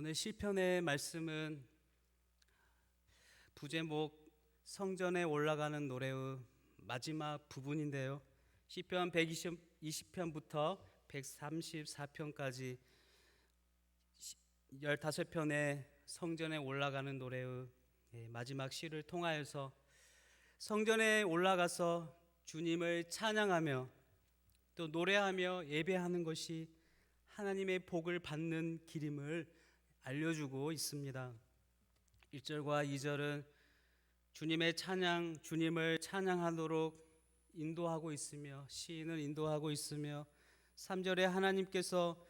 오늘 시편의 말씀은 부제목 성전에 올라가는 노래의 마지막 부분인데요. 시편 120편부터 134편까지 15편의 성전에 올라가는 노래의 마지막 시를 통하여서 성전에 올라가서 주님을 찬양하며 또 노래하며 예배하는 것이 하나님의 복을 받는 길임을 알려주고 있습니다. 1절과 2절은 주님의 찬양, 주님을 찬양하도록 인도하고 있으며 시인을 인도하고 있으며 3절에 하나님께서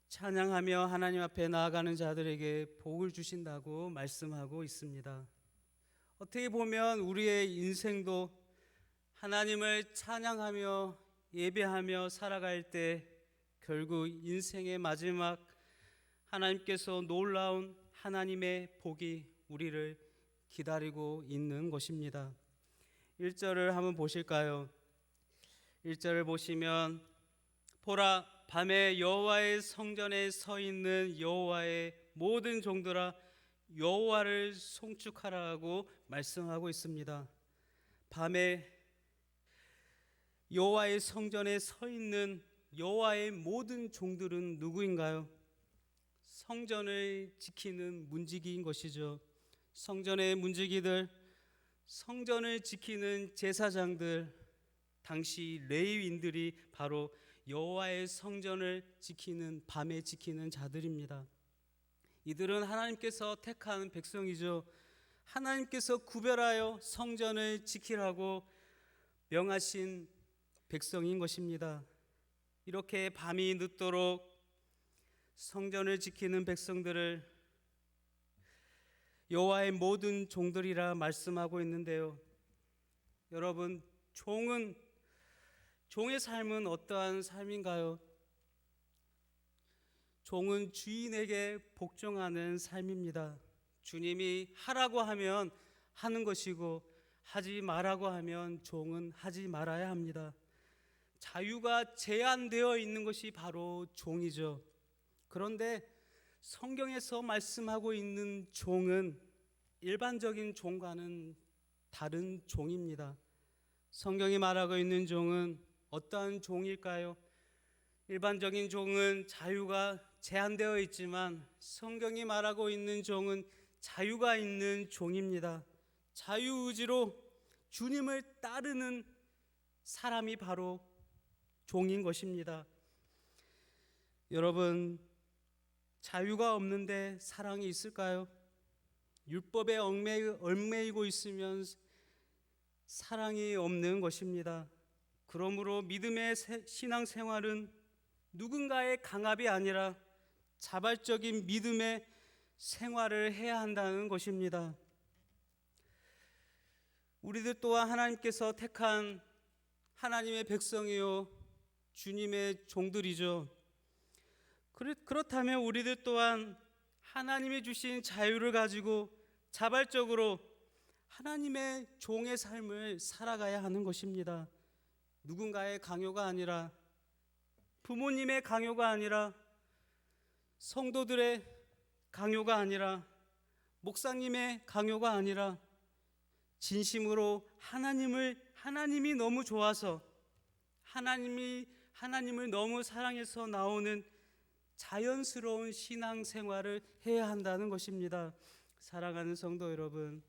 찬양하며 하나님 앞에 나아가는 자들에게 복을 주신다고 말씀하고 있습니다. 어떻게 보면 우리의 인생도 하나님을 찬양하며 예배하며 살아갈 때 결국 인생의 마지막 하나님께서 놀라운 하나님의 복이 우리를 기다리고 있는 것입니다. 1절을 한번 보실까요? 1절을 보시면 보라, 밤에 여호와의 성전에 서 있는 여호와의 모든 종들아 여호와를 송축하라고 말씀하고 있습니다. 밤에 여호와의 성전에 서 있는 여호와의 모든 종들은 누구인가요? 성전을 지키는 문지기인 것이죠. 성전의 문지기들, 성전을 지키는 제사장들, 당시 레위인들이 바로 여호와의 성전을 지키는 밤에 지키는 자들입니다. 이들은 하나님께서 택한 백성이죠. 하나님께서 구별하여 성전을 지키라고 명하신 백성인 것입니다. 이렇게 밤이 늦도록 성전을 지키는 백성들을 여호와의 모든 종들이라 말씀하고 있는데요. 여러분, 종의 삶은 어떠한 삶인가요? 종은 주인에게 복종하는 삶입니다. 주님이 하라고 하면 하는 것이고 하지 말라고 하면 종은 하지 말아야 합니다. 자유가 제한되어 있는 것이 바로 종이죠. 그런데 성경에서 말씀하고 있는 종은 일반적인 종과는 다른 종입니다. 성경이 말하고 있는 종은 어떠한 종일까요? 일반적인 종은 자유가 제한되어 있지만 성경이 말하고 있는 종은 자유가 있는 종입니다. 자유의지로 주님을 따르는 사람이 바로 종인 것입니다. 여러분, 자유가 없는데 사랑이 있을까요? 율법에 얽매이고 있으면 사랑이 없는 것입니다. 그러므로 믿음의 신앙생활은 누군가의 강압이 아니라 자발적인 믿음의 생활을 해야 한다는 것입니다. 우리들 또한 하나님께서 택한 하나님의 백성이요 주님의 종들이죠. 그렇다면 우리들 또한 하나님이 주신 자유를 가지고 자발적으로 하나님의 종의 삶을 살아가야 하는 것입니다. 누군가의 강요가 아니라, 부모님의 강요가 아니라, 성도들의 강요가 아니라, 목사님의 강요가 아니라 진심으로 하나님이 너무 좋아서 하나님을 너무 사랑해서 나오는 자연스러운 신앙생활을 해야 한다는 것입니다. 사랑하는 성도 여러분,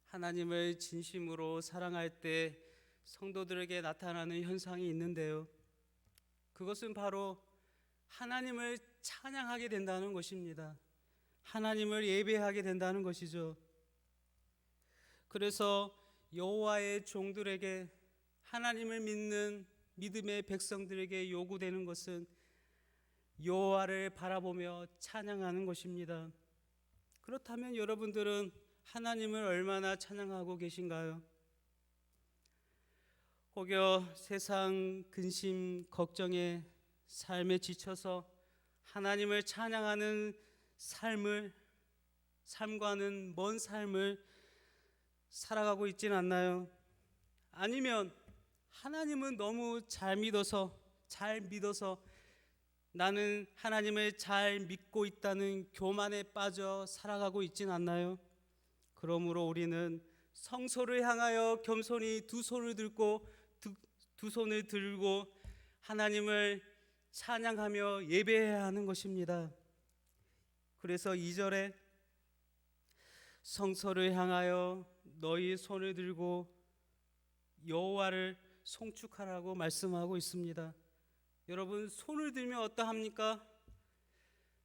하나님을 진심으로 사랑할 때 성도들에게 나타나는 현상이 있는데요. 그것은 바로 하나님을 찬양하게 된다는 것입니다. 하나님을 예배하게 된다는 것이죠. 그래서 여호와의 종들에게, 하나님을 믿는 믿음의 백성들에게 요구되는 것은 여호와를 바라보며 찬양하는 것입니다. 그렇다면 여러분들은 하나님을 얼마나 찬양하고 계신가요? 혹여 세상 근심 걱정에 삶에 지쳐서 하나님을 찬양하는 삶과는 먼 삶을 살아가고 있지는 않나요? 아니면 하나님은 너무 잘 믿어서 나는 하나님을 잘 믿고 있다는 교만에 빠져 살아가고 있진 않나요? 그러므로 우리는 성소를 향하여 겸손히 두 손을 들고 하나님을 찬양하며 예배해야 하는 것입니다. 그래서 2절에 성소를 향하여 너희 손을 들고 여호와를 송축하라고 말씀하고 있습니다. 여러분, 손을 들면 어떠합니까?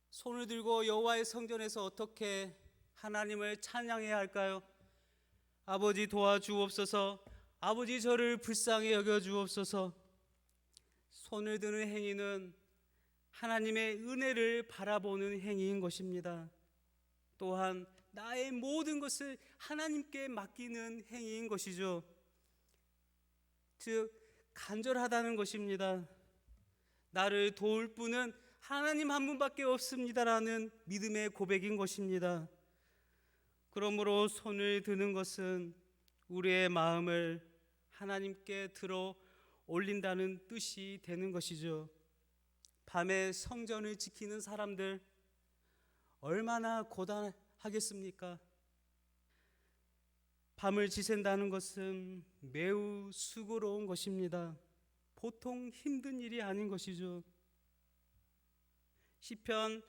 손을 들고 여호와의 성전에서 어떻게 하나님을 찬양해야 할까요? 아버지 도와주옵소서, 아버지 저를 불쌍히 여겨주옵소서. 손을 드는 행위는 하나님의 은혜를 바라보는 행위인 것입니다. 또한 나의 모든 것을 하나님께 맡기는 행위인 것이죠. 즉 간절하다는 것입니다. 나를 도울 분은 하나님 한 분밖에 없습니다라는 믿음의 고백인 것입니다. 그러므로 손을 드는 것은 우리의 마음을 하나님께 들어 올린다는 뜻이 되는 것이죠. 밤에 성전을 지키는 사람들 얼마나 고단하겠습니까? 밤을 지샌다는 것은 매우 수고로운 것입니다. 보통 힘든 일이 아닌 것이죠. 시편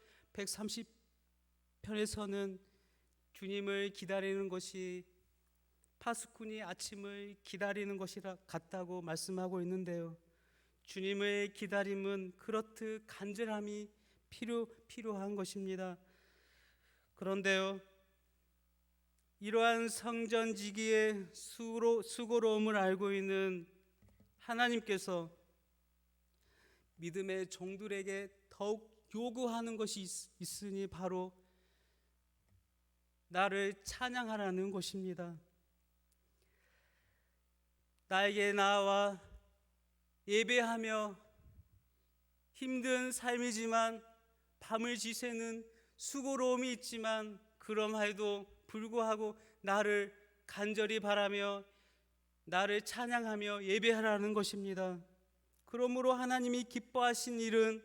130편에서는 주님을 기다리는 것이 파수꾼이 아침을 기다리는 것이라 같다고 말씀하고 있는데요. 주님의 기다림은 그렇듯 간절함이 필요한 것입니다. 그런데요, 이러한 성전지기의 수고로움을 알고 있는 하나님께서 믿음의 종들에게 더욱 요구하는 것이 있으니 바로 나를 찬양하라는 것입니다. 나에게 나와 예배하며 힘든 삶이지만 밤을 지새는 수고로움이 있지만 그럼에도 불구하고 나를 간절히 바라며 나를 찬양하며 예배하라는 것입니다. 그러므로 하나님이 기뻐하신 일은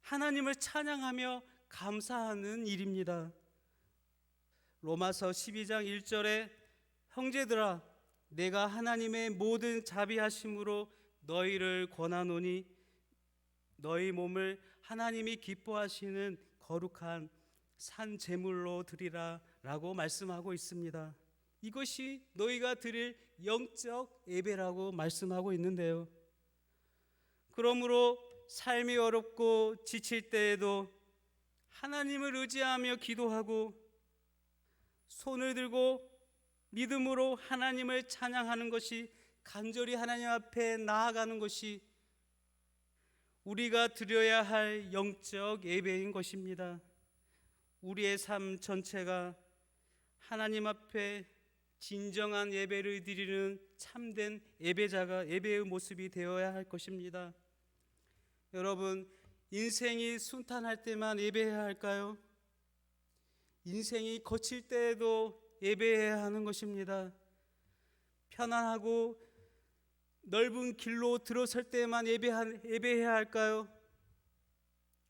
하나님을 찬양하며 감사하는 일입니다. 로마서 12장 1절에 형제들아 내가 하나님의 모든 자비하심으로 너희를 권하노니 너희 몸을 하나님이 기뻐하시는 거룩한 산 제물로 드리라 라고 말씀하고 있습니다. 이것이 너희가 드릴 영적 예배라고 말씀하고 있는데요. 그러므로 삶이 어렵고 지칠 때에도 하나님을 의지하며 기도하고 손을 들고 믿음으로 하나님을 찬양하는 것이, 간절히 하나님 앞에 나아가는 것이 우리가 드려야 할 영적 예배인 것입니다. 우리의 삶 전체가 하나님 앞에 진정한 예배를 드리는 참된 예배의 모습이 되어야 할 것입니다. 여러분, 인생이 순탄할 때만 예배해야 할까요? 인생이 거칠 때에도 예배해야 하는 것입니다. 편안하고 넓은 길로 들어설 때만 예배해야 할까요?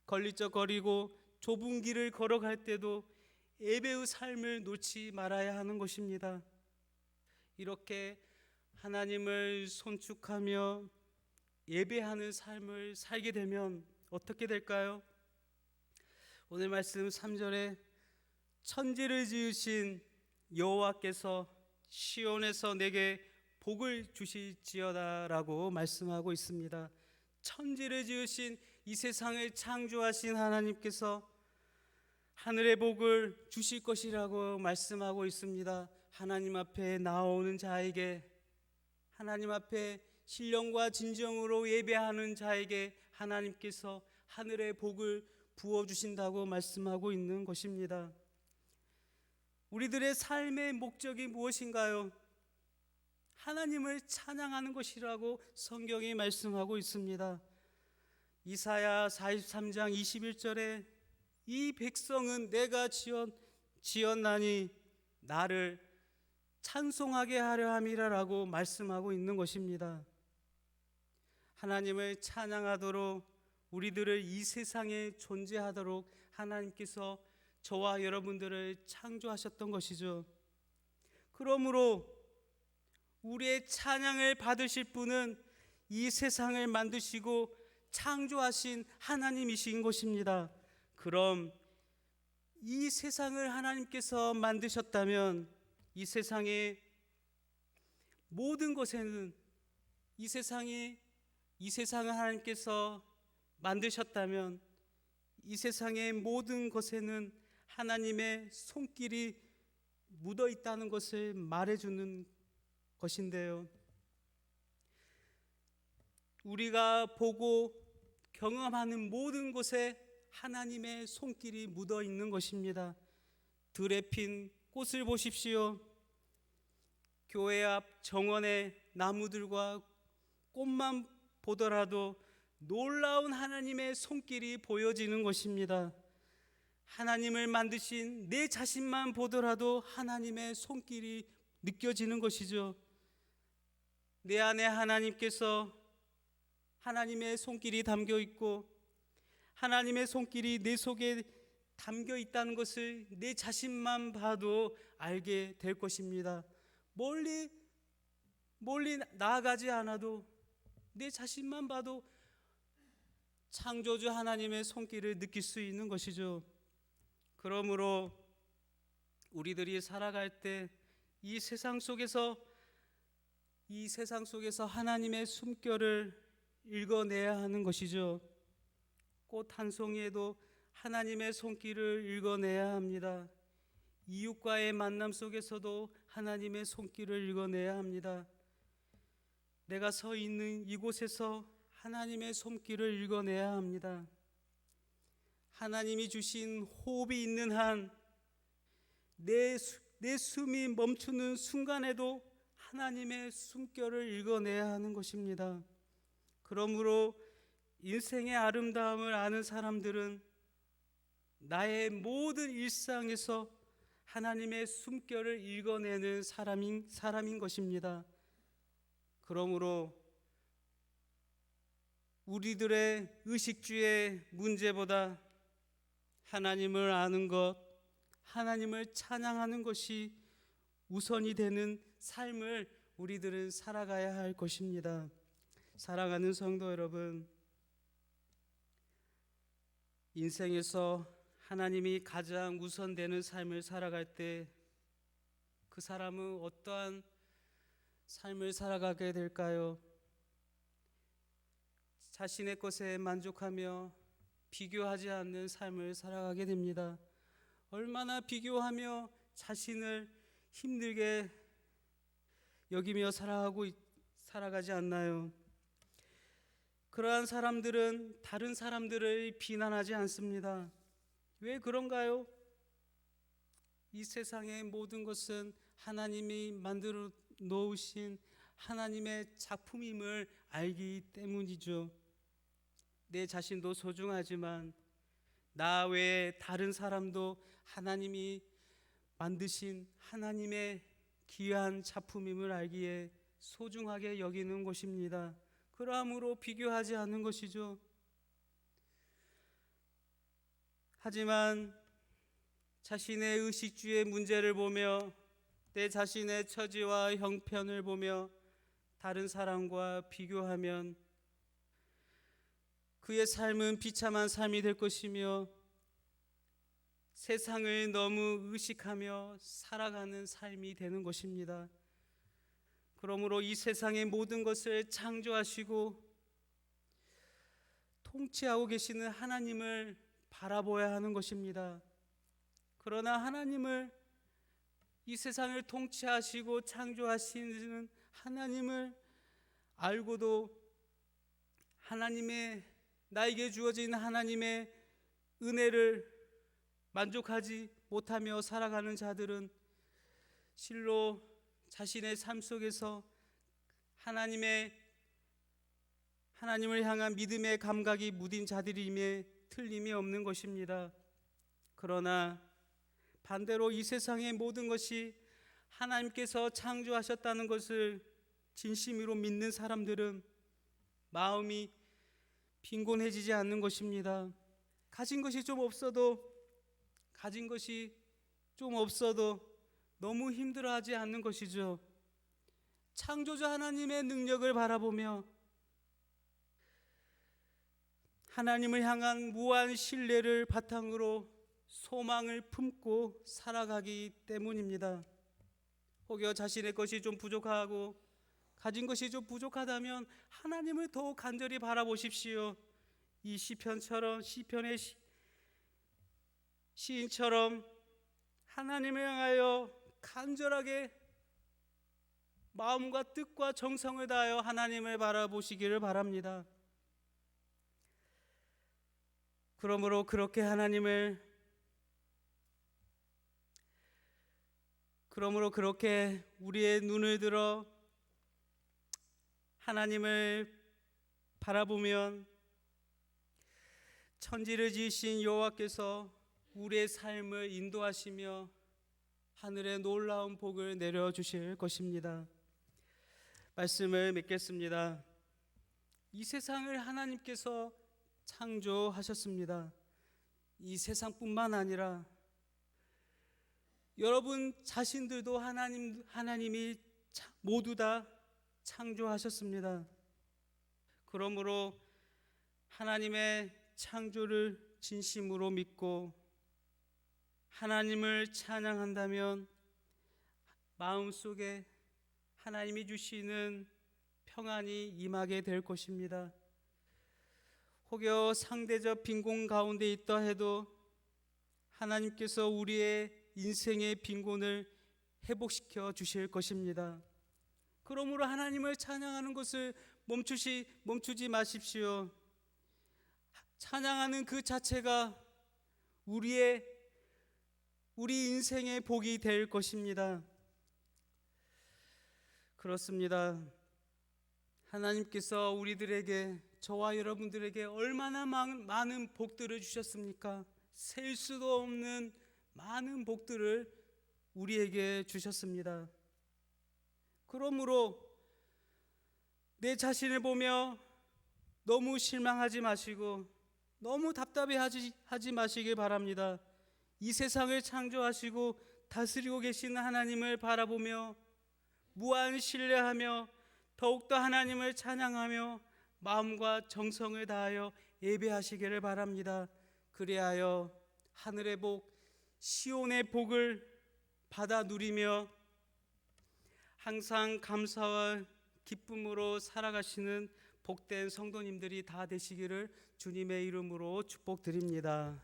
걸리적거리고 좁은 길을 걸어갈 때도 예배의 삶을 놓지 말아야 하는 것입니다. 이렇게 하나님을 손축하며 예배하는 삶을 살게 되면 어떻게 될까요? 오늘 말씀 3절에 천지를 지으신 여호와께서 시온에서 내게 복을 주실지어다 라고 말씀하고 있습니다. 천지를 지으신 이 세상을 창조하신 하나님께서 하늘의 복을 주실 것이라고 말씀하고 있습니다. 하나님 앞에 나오는 자에게, 하나님 앞에 신령과 진정으로 예배하는 자에게 하나님께서 하늘의 복을 부어주신다고 말씀하고 있는 것입니다. 우리들의 삶의 목적이 무엇인가요? 하나님을 찬양하는 것이라고 성경이 말씀하고 있습니다. 이사야 43장 21절에 이 백성은 내가 지었나니 나를 찬송하게 하려 함이라라고 말씀하고 있는 것입니다. 하나님을 찬양하도록 우리들을 이 세상에 존재하도록 하나님께서 저와 여러분들을 창조하셨던 것이죠. 그러므로 우리의 찬양을 받으실 분은 이 세상을 만드시고 창조하신 하나님이신 것입니다. 그럼 이 세상을 하나님께서 만드셨다면 이 세상의 모든 것에는 이 세상을 하나님께서 만드셨다면 이 세상의 모든 것에는 하나님의 손길이 묻어 있다는 것을 말해주는 것인데요. 우리가 보고 경험하는 모든 곳에 하나님의 손길이 묻어 있는 것입니다. 들에 핀 꽃을 보십시오. 교회 앞 정원의 나무들과 꽃만 보더라도 놀라운 하나님의 손길이 보여지는 것입니다. 하나님을 만드신 내 자신만 보더라도 하나님의 손길이 느껴지는 것이죠. 내 안에 하나님의 손길이 담겨 있고 하나님의 손길이 내 속에 담겨 있다는 것을 내 자신만 봐도 알게 될 것입니다. 멀리 나아가지 않아도 내 자신만 봐도 창조주 하나님의 손길을 느낄 수 있는 것이죠. 그러므로 우리들이 살아갈 때 이 세상 속에서 하나님의 숨결을 읽어내야 하는 것이죠. 꽃 한 송이에도 하나님의 손길을 읽어내야 합니다. 이웃과의 만남 속에서도 하나님의 손길을 읽어내야 합니다. 내가 서 있는 이곳에서 하나님의 손길을 읽어내야 합니다. 하나님이 주신 호흡이 있는 한 내 숨이 멈추는 순간에도 하나님의 숨결을 읽어내야 하는 것입니다. 그러므로 인생의 아름다움을 아는 사람들은 나의 모든 일상에서 하나님의 숨결을 읽어내는 사람인 것입니다. 그러므로 우리들의 의식주의 문제보다 하나님을 아는 것, 하나님을 찬양하는 것이 우선이 되는 삶을 우리들은 살아가야 할 것입니다. 사랑하는 성도 여러분, 인생에서 하나님이 가장 우선되는 삶을 살아갈 때 그 사람은 어떠한 삶을 살아가게 될까요? 자신의 것에 만족하며 비교하지 않는 삶을 살아가게 됩니다. 얼마나 비교하며 자신을 힘들게 여기며 살아가지 않나요? 그러한 사람들은 다른 사람들을 비난하지 않습니다. 왜 그런가요? 이 세상의 모든 것은 하나님이 만들어 놓으신 하나님의 작품임을 알기 때문이죠. 내 자신도 소중하지만 나 외에 다른 사람도 하나님이 만드신 하나님의 귀한 작품임을 알기에 소중하게 여기는 것입니다. 그러함으로 비교하지 않는 것이죠. 하지만 자신의 의식주의 문제를 보며 내 자신의 처지와 형편을 보며 다른 사람과 비교하면 그의 삶은 비참한 삶이 될 것이며 세상을 너무 의식하며 살아가는 삶이 되는 것입니다. 그러므로 이 세상의 모든 것을 창조하시고 통치하고 계시는 하나님을 바라보아야 하는 것입니다. 그러나 이 세상을 통치하시고 창조하시는 하나님을 알고도 나에게 주어진 하나님의 은혜를 만족하지 못하며 살아가는 자들은 실로 자신의 삶 속에서 하나님을 향한 믿음의 감각이 무딘 자들임에 틀림이 없는 것입니다. 그러나 반대로 이 세상의 모든 것이 하나님께서 창조하셨다는 것을 진심으로 믿는 사람들은 마음이 빈곤해지지 않는 것입니다. 가진 것이 좀 없어도 너무 힘들어하지 않는 것이죠. 창조주 하나님의 능력을 바라보며 하나님을 향한 무한 신뢰를 바탕으로 소망을 품고 살아가기 때문입니다. 혹여 자신의 것이 좀 부족하고 가진 것이 좀 부족하다면 하나님을 더욱 간절히 바라보십시오. 이 시편의 시인처럼 하나님을 향하여 간절하게 마음과 뜻과 정성을 다하여 하나님을 바라보시기를 바랍니다. 그러므로 그렇게 우리의 눈을 들어 하나님을 바라보면 천지를 지으신 여호와께서 우리의 삶을 인도하시며 하늘의 놀라운 복을 내려주실 것입니다. 말씀을 맺겠습니다. 이 세상을 하나님께서 창조하셨습니다. 이 세상뿐만 아니라 여러분 자신들도 하나님이 모두 다 창조하셨습니다. 그러므로 하나님의 창조를 진심으로 믿고 하나님을 찬양한다면 마음속에 하나님이 주시는 평안이 임하게 될 것입니다. 혹여 상대적 빈곤 가운데 있다 해도 하나님께서 우리의 인생의 빈곤을 회복시켜 주실 것입니다. 그러므로 하나님을 찬양하는 것을 멈추지 마십시오. 찬양하는 그 자체가 우리 인생의 복이 될 것입니다. 그렇습니다. 하나님께서 우리들에게, 저와 여러분들에게 얼마나 많은 복들을 주셨습니까? 셀 수도 없는 많은 복들을 우리에게 주셨습니다. 그러므로 내 자신을 보며 너무 실망하지 마시고 너무 답답해하지 마시길 바랍니다. 이 세상을 창조하시고 다스리고 계시는 하나님을 바라보며 무한 신뢰하며 더욱더 하나님을 찬양하며 마음과 정성을 다하여 예배하시기를 바랍니다. 그리하여 하늘의 복, 시온의 복을 받아 누리며 항상 감사와 기쁨으로 살아가시는 복된 성도님들이 다 되시기를 주님의 이름으로 축복드립니다.